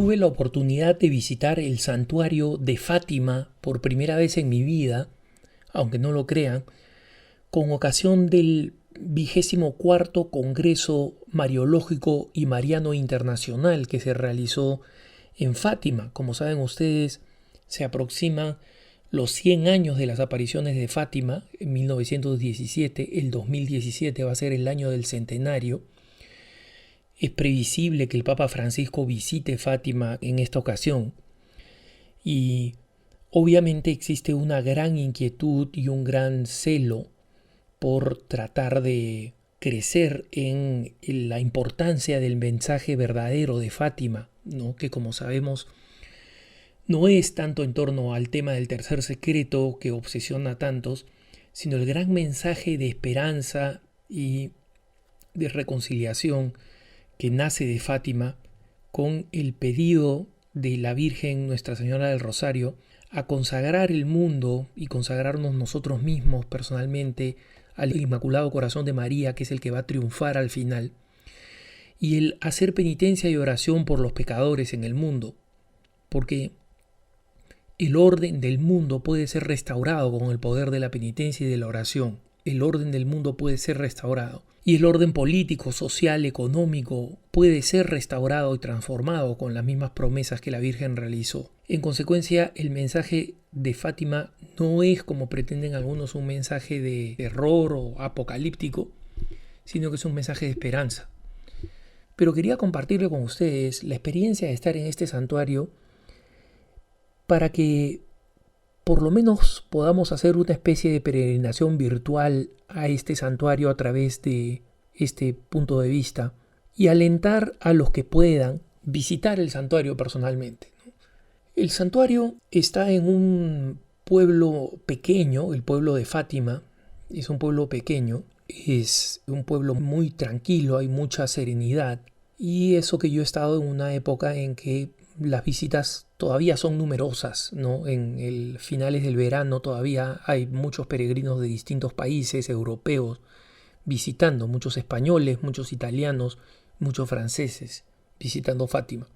Tuve la oportunidad de visitar el santuario de Fátima por primera vez en mi vida, aunque no lo crean, con ocasión del 24º Congreso Mariológico y Mariano Internacional que se realizó en Fátima. Como saben ustedes, se aproximan los 100 años de las apariciones de Fátima en 1917. El 2017 va a ser el año del centenario. Es previsible que el Papa Francisco visite Fátima en esta ocasión. Y obviamente existe una gran inquietud y un gran celo por tratar de crecer en la importancia del mensaje verdadero de Fátima, ¿no? Que como sabemos no es tanto en torno al tema del tercer secreto que obsesiona a tantos, sino el gran mensaje de esperanza y de reconciliación que nace de Fátima con el pedido de la Virgen Nuestra Señora del Rosario a consagrar el mundo y consagrarnos nosotros mismos personalmente al Inmaculado Corazón de María, que es el que va a triunfar al final, y el hacer penitencia y oración por los pecadores en el mundo, porque el orden del mundo puede ser restaurado con el poder de la penitencia y de la oración. El orden del mundo puede ser restaurado. Y el orden político, social, económico puede ser restaurado y transformado con las mismas promesas que la Virgen realizó. En consecuencia, el mensaje de Fátima no es, como pretenden algunos, un mensaje de terror o apocalíptico, sino que es un mensaje de esperanza. Pero quería compartirle con ustedes la experiencia de estar en este santuario para que por lo menos podamos hacer una especie de peregrinación virtual a este santuario a través de este punto de vista y alentar a los que puedan visitar el santuario personalmente. El santuario está en un pueblo pequeño, el pueblo de Fátima. Es un pueblo pequeño, es un pueblo muy tranquilo, hay mucha serenidad, y eso que yo he estado en una época en que las visitas todavía son numerosas, ¿no? En el finales del verano todavía hay muchos peregrinos de distintos países europeos visitando, muchos españoles, muchos italianos, muchos franceses visitando Fátima.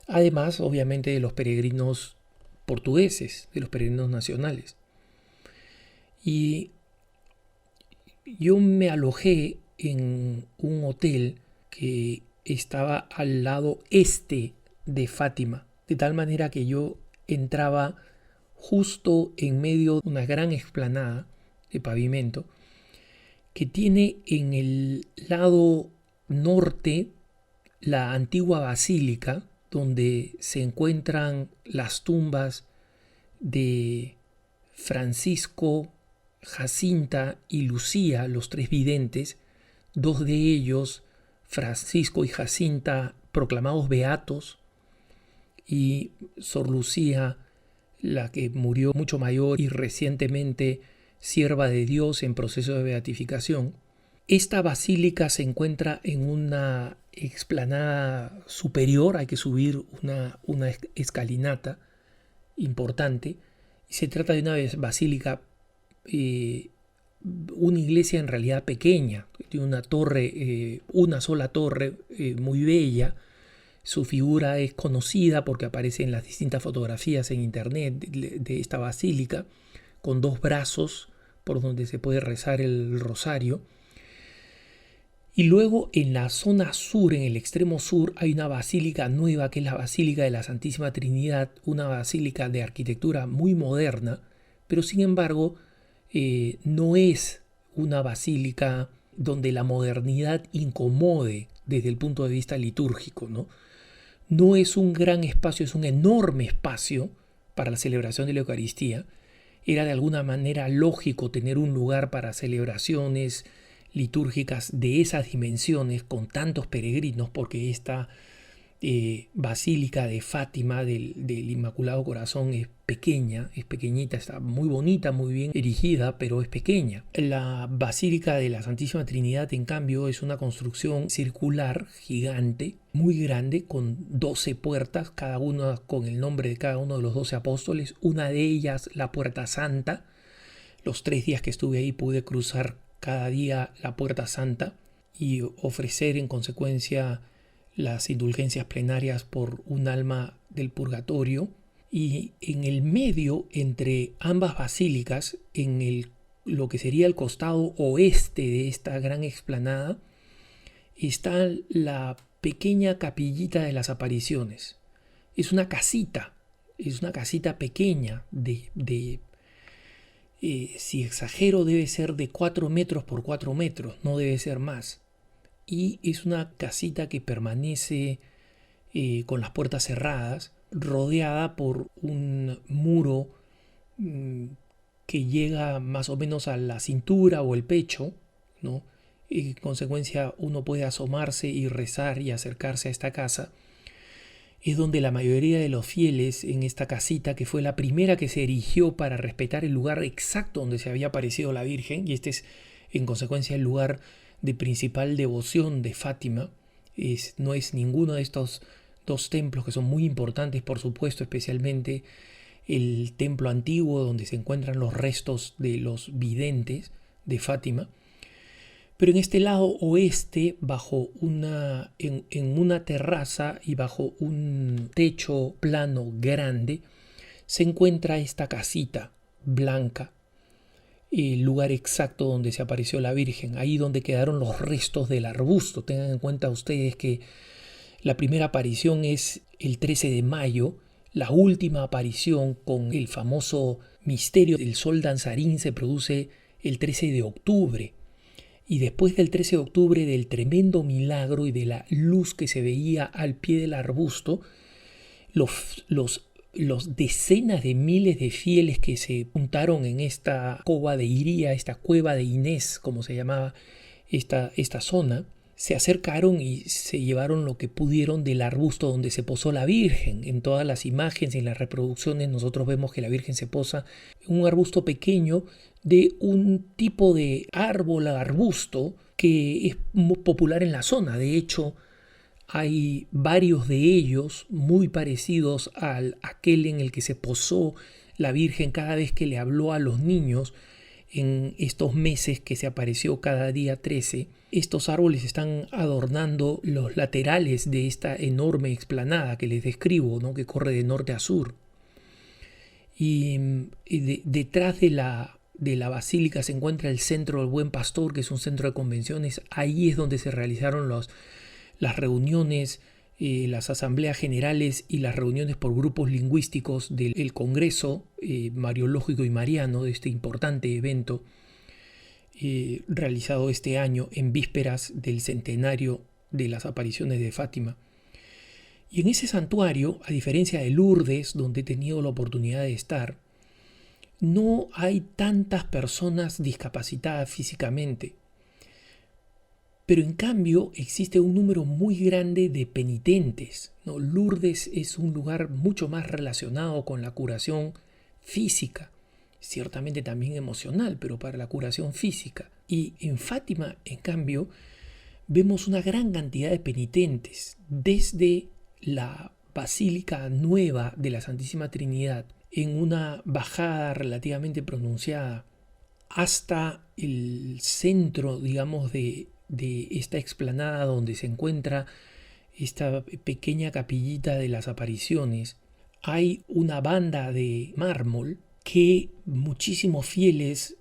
Además, obviamente, de los peregrinos portugueses, de los peregrinos nacionales. Y yo me alojé en un hotel que estaba al lado este de Fátima, de tal manera que yo entraba justo en medio de una gran explanada de pavimento que tiene en el lado norte la antigua basílica, donde se encuentran las tumbas de Francisco, Jacinta y Lucía, los tres videntes, dos de ellos, Francisco y Jacinta, proclamados beatos, y Sor Lucía, la que murió mucho mayor y recientemente sierva de Dios en proceso de beatificación. Esta basílica se encuentra en una explanada superior, hay que subir una escalinata importante, y se trata de una basílica, una iglesia en realidad pequeña, tiene una torre, una sola torre muy bella. Su figura es conocida porque aparece en las distintas fotografías en internet de esta basílica, con dos brazos por donde se puede rezar el rosario. Y luego en la zona sur, en el extremo sur, hay una basílica nueva que es la Basílica de la Santísima Trinidad, una basílica de arquitectura muy moderna, pero sin embargo no es una basílica donde la modernidad incomode desde el punto de vista litúrgico, ¿no? No es un gran espacio, es un enorme espacio para la celebración de la Eucaristía. Era de alguna manera lógico tener un lugar para celebraciones litúrgicas de esas dimensiones con tantos peregrinos, porque esta basílica de Fátima del Inmaculado Corazón es pequeña, es pequeñita, está muy bonita, muy bien erigida, pero es pequeña. La Basílica de la Santísima Trinidad, en cambio, es una construcción circular, gigante, muy grande, con 12 puertas, cada una con el nombre de cada uno de los 12 apóstoles, una de ellas la Puerta Santa. Los 3 días que estuve ahí pude cruzar cada día la Puerta Santa y ofrecer en consecuencia las indulgencias plenarias por un alma del purgatorio. Y en el medio, entre ambas basílicas, lo que sería el costado oeste de esta gran explanada, está la pequeña capillita de las apariciones. Es una casita pequeña si exagero debe ser de 4 metros por 4 metros, no debe ser más. Y es una casita que permanece con las puertas cerradas, rodeada por un muro que llega más o menos a la cintura o el pecho, ¿no? En consecuencia uno puede asomarse y rezar y acercarse a esta casa. Es donde la mayoría de los fieles en esta casita, que fue la primera que se erigió para respetar el lugar exacto donde se había aparecido la Virgen, y este es en consecuencia el lugar de principal devoción de Fátima, no es ninguno de estos dos templos que son muy importantes, por supuesto, especialmente el templo antiguo donde se encuentran los restos de los videntes de Fátima. Pero en este lado oeste, en una terraza y bajo un techo plano grande, se encuentra esta casita blanca, el lugar exacto donde se apareció la Virgen, ahí donde quedaron los restos del arbusto. Tengan en cuenta ustedes que la primera aparición es el 13 de mayo, la última aparición con el famoso misterio del sol danzarín se produce el 13 de octubre. Y después del 13 de octubre, del tremendo milagro y de la luz que se veía al pie del arbusto, los decenas de miles de fieles que se juntaron en esta cova de Iría, esta cueva de Inés, como se llamaba esta zona, se acercaron y se llevaron lo que pudieron del arbusto donde se posó la Virgen. En todas las imágenes y en las reproducciones nosotros vemos que la Virgen se posa en un arbusto pequeño de un tipo de árbol, arbusto, que es muy popular en la zona. De hecho, hay varios de ellos muy parecidos a aquel en el que se posó la Virgen cada vez que le habló a los niños en estos meses que se apareció cada día 13. Estos árboles están adornando los laterales de esta enorme explanada que les describo, ¿no? Que corre de norte a sur. Y detrás de la basílica se encuentra el Centro del Buen Pastor, que es un centro de convenciones. Ahí es donde se realizaron las reuniones, las asambleas generales y las reuniones por grupos lingüísticos del Congreso Mariológico y Mariano, de este importante evento realizado este año en vísperas del centenario de las apariciones de Fátima. Y en ese santuario, a diferencia de Lourdes, donde he tenido la oportunidad de estar, no hay tantas personas discapacitadas físicamente. Pero en cambio existe un número muy grande de penitentes, ¿no? Lourdes es un lugar mucho más relacionado con la curación física, ciertamente también emocional, pero para la curación física. Y en Fátima, en cambio, vemos una gran cantidad de penitentes, desde la Basílica Nueva de la Santísima Trinidad, en una bajada relativamente pronunciada, hasta el centro, digamos, de esta explanada donde se encuentra esta pequeña capillita de las apariciones. Hay una banda de mármol que muchísimos fieles,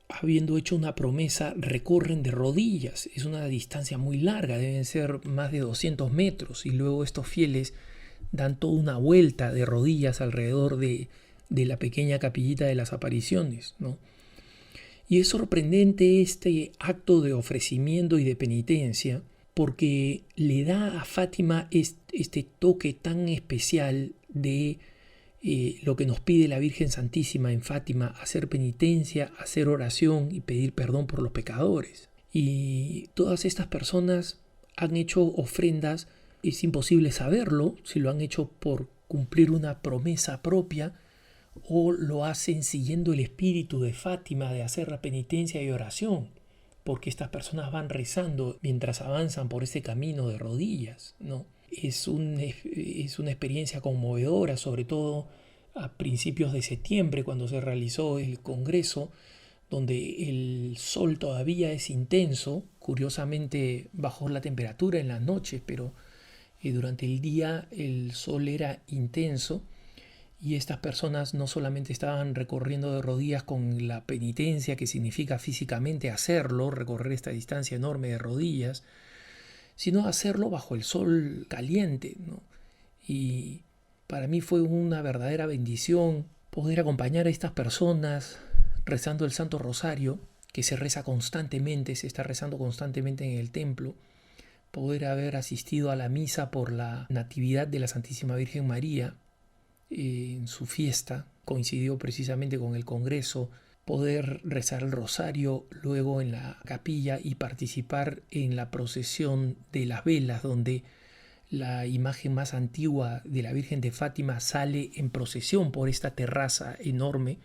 habiendo hecho una promesa, recorren de rodillas. Es una distancia muy larga, deben ser más de 200 metros, y luego estos fieles dan toda una vuelta de rodillas alrededor de la pequeña capillita de las apariciones, ¿no? Y es sorprendente este acto de ofrecimiento y de penitencia, porque le da a Fátima este toque tan especial de lo que nos pide la Virgen Santísima en Fátima: hacer penitencia, hacer oración y pedir perdón por los pecadores. Y todas estas personas han hecho ofrendas. Es imposible saberlo si lo han hecho por cumplir una promesa propia o lo hacen siguiendo el espíritu de Fátima de hacer la penitencia y oración, porque estas personas van rezando mientras avanzan por ese camino de rodillas, ¿no? Es una experiencia conmovedora, sobre todo a principios de septiembre, cuando se realizó el Congreso, donde el sol todavía es intenso. Curiosamente bajó la temperatura en las noches, pero Durante el día el sol era intenso y estas personas no solamente estaban recorriendo de rodillas con la penitencia que significa físicamente hacerlo, recorrer esta distancia enorme de rodillas, sino hacerlo bajo el sol caliente, ¿no? Y para mí fue una verdadera bendición poder acompañar a estas personas rezando el Santo Rosario, que se reza constantemente, se está rezando constantemente en el templo, poder haber asistido a la misa por la Natividad de la Santísima Virgen María en su fiesta, coincidió precisamente con el Congreso, poder rezar el rosario luego en la capilla y participar en la procesión de las velas, donde la imagen más antigua de la Virgen de Fátima sale en procesión por esta terraza enorme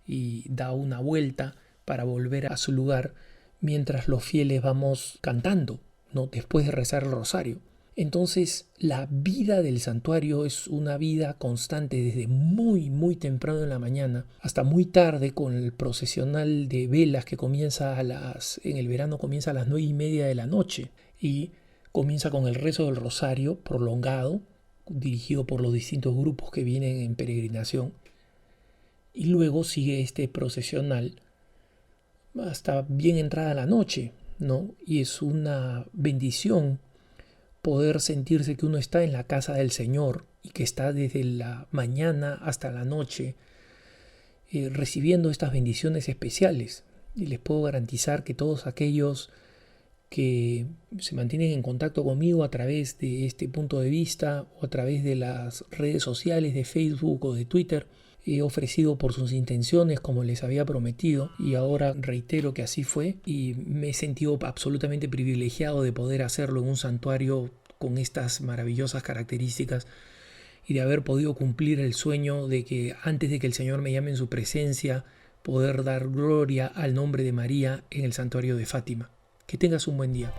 y da una vuelta para volver a su lugar mientras los fieles vamos cantando, ¿no? Después de rezar el rosario. Entonces la vida del santuario es una vida constante desde muy temprano en la mañana hasta muy tarde, con el procesional de velas que comienza en el verano comienza a las 9:30 de la noche y comienza con el rezo del rosario prolongado, dirigido por los distintos grupos que vienen en peregrinación, y luego sigue este procesional hasta bien entrada la noche, ¿no? Y es una bendición poder sentirse que uno está en la casa del Señor y que está desde la mañana hasta la noche recibiendo estas bendiciones especiales. Y les puedo garantizar que todos aquellos que se mantienen en contacto conmigo a través de este punto de vista o a través de las redes sociales de Facebook o de Twitter, he ofrecido por sus intenciones como les había prometido, y ahora reitero que así fue y me he sentido absolutamente privilegiado de poder hacerlo en un santuario con estas maravillosas características y de haber podido cumplir el sueño de que antes de que el Señor me llame en su presencia, poder dar gloria al nombre de María en el santuario de Fátima. Que tengas un buen día.